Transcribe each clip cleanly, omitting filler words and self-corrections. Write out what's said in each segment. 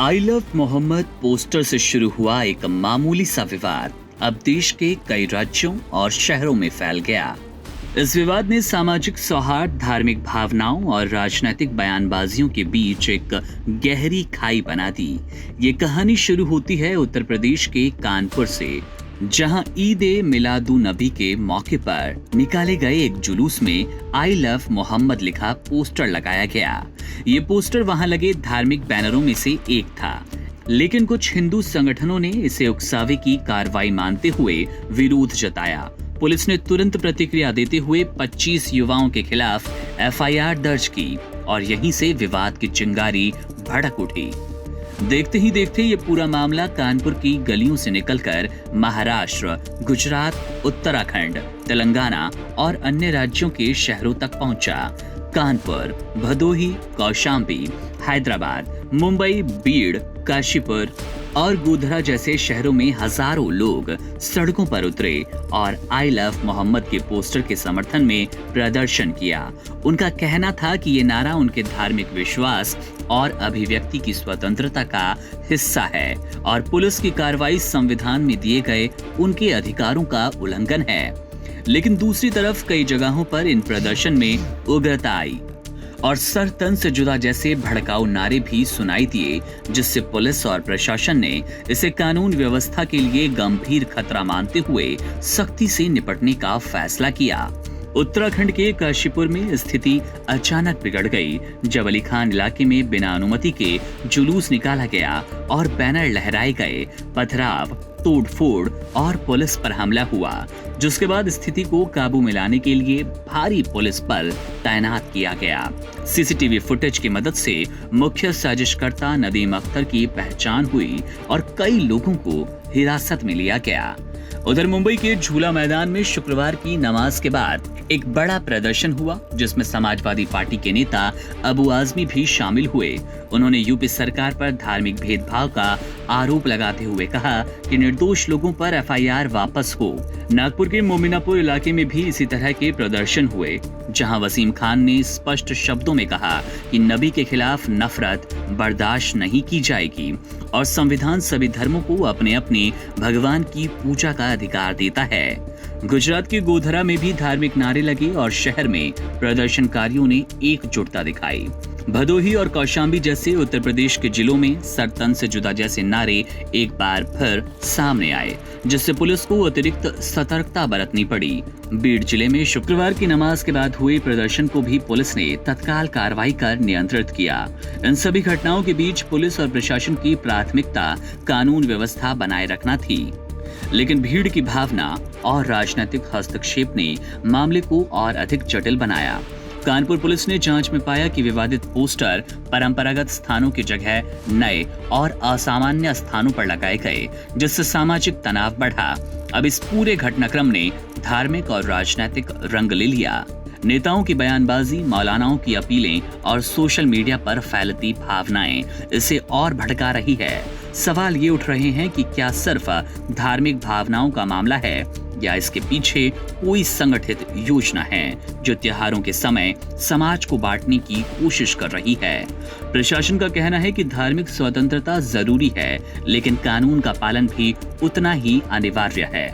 I love Mohammad poster से शुरू हुआ एक मामूली सा विवाद अब देश के कई राज्यों और शहरों में फैल गया। इस विवाद ने सामाजिक सौहार्द, धार्मिक भावनाओं और राजनीतिक बयानबाजियों के बीच एक गहरी खाई बना दी। ये कहानी शुरू होती है उत्तर प्रदेश के कानपुर से, जहां ईद ए मिलादुन्नबी के मौके पर निकाले गए एक जुलूस में आई लव मोहम्मद लिखा पोस्टर लगाया गया। ये पोस्टर वहां लगे धार्मिक बैनरों में से एक था, लेकिन कुछ हिंदू संगठनों ने इसे उकसावे की कार्रवाई मानते हुए विरोध जताया। पुलिस ने तुरंत प्रतिक्रिया देते हुए 25 युवाओं के खिलाफ एफआईआर दर्ज की और यहीं से विवाद की चिंगारी भड़क उठी। देखते ही देखते ये पूरा मामला कानपुर की गलियों से निकलकर महाराष्ट्र, गुजरात, उत्तराखंड, तेलंगाना और अन्य राज्यों के शहरों तक पहुंचा। कानपुर, भदोही, कौशाम्बी, हैदराबाद, मुंबई, बीड़, काशीपुर और गोधरा जैसे शहरों में हजारों लोग सड़कों पर उतरे और आई लव मोहम्मद के पोस्टर के समर्थन में प्रदर्शन किया। उनका कहना था कि ये नारा उनके धार्मिक विश्वास और अभिव्यक्ति की स्वतंत्रता का हिस्सा है और पुलिस की कार्रवाई संविधान में दिए गए उनके अधिकारों का उल्लंघन है। लेकिन दूसरी तरफ कई जगहों पर इन प्रदर्शन में उग्रता आई और सर तन से जुदा जैसे भड़काऊ नारे भी सुनाई दिए, जिससे पुलिस और प्रशासन ने इसे कानून व्यवस्था के लिए गंभीर खतरा मानते हुए सख्ती से निपटने का फैसला किया। उत्तराखंड के काशीपुर में स्थिति अचानक बिगड़ गई जब अली खान इलाके में बिना अनुमति के जुलूस निकाला गया और बैनर लहराए गए। पथराव, तोड़फोड़ और पुलिस पर हमला हुआ, जिसके बाद स्थिति को काबू में लाने के लिए भारी पुलिस बल तैनात किया गया। सीसीटीवी फुटेज की मदद से मुख्य साजिशकर्ता नदीम अख्तर की पहचान हुई और कई लोगों को हिरासत में लिया गया। उधर मुंबई के झूला मैदान में शुक्रवार की नमाज के बाद एक बड़ा प्रदर्शन हुआ, जिसमें समाजवादी पार्टी के नेता अबू आजमी भी शामिल हुए। उन्होंने यूपी सरकार पर धार्मिक भेदभाव का आरोप लगाते हुए कहा कि निर्दोष लोगों पर एफआईआर वापस हो। नागपुर के मोमिनापुर इलाके में भी इसी तरह के प्रदर्शन हुए, जहां वसीम खान ने स्पष्ट शब्दों में कहा कि नबी के खिलाफ नफरत बर्दाश्त नहीं की जाएगी और संविधान सभी धर्मों को अपने अपने भगवान की पूजा का अधिकार देता है। गुजरात के गोधरा में भी धार्मिक नारे लगे और शहर में प्रदर्शनकारियों ने एकजुटता दिखाई। भदोही और कौशाम्बी जैसे उत्तर प्रदेश के जिलों में सर तन से जुदा जैसे नारे एक बार फिर सामने आए, जिससे पुलिस को अतिरिक्त सतर्कता बरतनी पड़ी। बीड़ जिले में शुक्रवार की नमाज के बाद हुए प्रदर्शन को भी पुलिस ने तत्काल कार्रवाई कर नियंत्रित किया। इन सभी घटनाओं के बीच पुलिस और प्रशासन की प्राथमिकता कानून व्यवस्था बनाए रखना थी, लेकिन भीड़ की भावना और राजनीतिक हस्तक्षेप ने मामले को और अधिक जटिल बनाया। कानपुर पुलिस ने जांच में पाया कि विवादित पोस्टर परंपरागत स्थानों की जगह नए और असामान्य स्थानों पर लगाए गए, जिससे सामाजिक तनाव बढ़ा। अब इस पूरे घटनाक्रम ने धार्मिक और राजनीतिक रंग ले लिया। नेताओं की बयानबाजी, मौलानाओं की अपीलें और सोशल मीडिया पर फैलती भावनाएं इसे और भड़का रही है। सवाल ये उठ रहे हैं कि क्या सिर्फ धार्मिक भावनाओं का मामला है या इसके पीछे कोई संगठित योजना है जो त्योहारों के समय समाज को बांटने की कोशिश कर रही है। प्रशासन का कहना है कि धार्मिक स्वतंत्रता जरूरी है, लेकिन कानून का पालन भी उतना ही अनिवार्य है।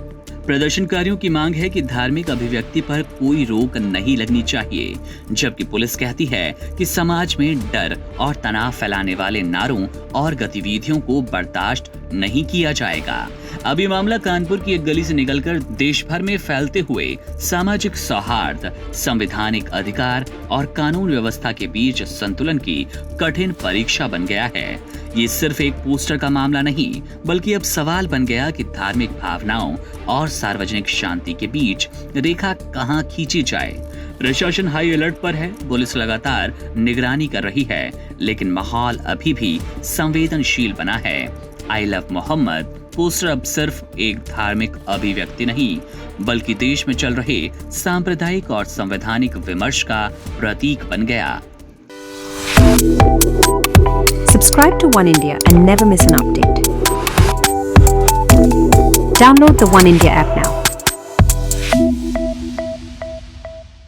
प्रदर्शनकारियों की मांग है कि धार्मिक अभिव्यक्ति पर कोई रोक नहीं लगनी चाहिए, जबकि पुलिस कहती है कि समाज में डर और तनाव फैलाने वाले नारों और गतिविधियों को बर्दाश्त नहीं किया जाएगा। अब ये मामला कानपुर की एक गली से निकलकर देश भर में फैलते हुए सामाजिक सौहार्द, संवैधानिक अधिकार और कानून व्यवस्था के बीच संतुलन की कठिन परीक्षा बन गया है। ये सिर्फ एक पोस्टर का मामला नहीं, बल्कि अब सवाल बन गया कि धार्मिक भावनाओं और सार्वजनिक शांति के बीच रेखा कहां खींची जाए। प्रशासन हाई अलर्ट पर है, पुलिस लगातार निगरानी कर रही है, लेकिन माहौल अभी भी संवेदनशील बना है। आई लव मोहम्मद पोस्टर अब सिर्फ एक धार्मिक अभिव्यक्ति नहीं, बल्कि देश में चल रहे सांप्रदायिक और संवैधानिक विमर्श का प्रतीक बन गया। Subscribe to One India and never miss an update. Download the One India app now.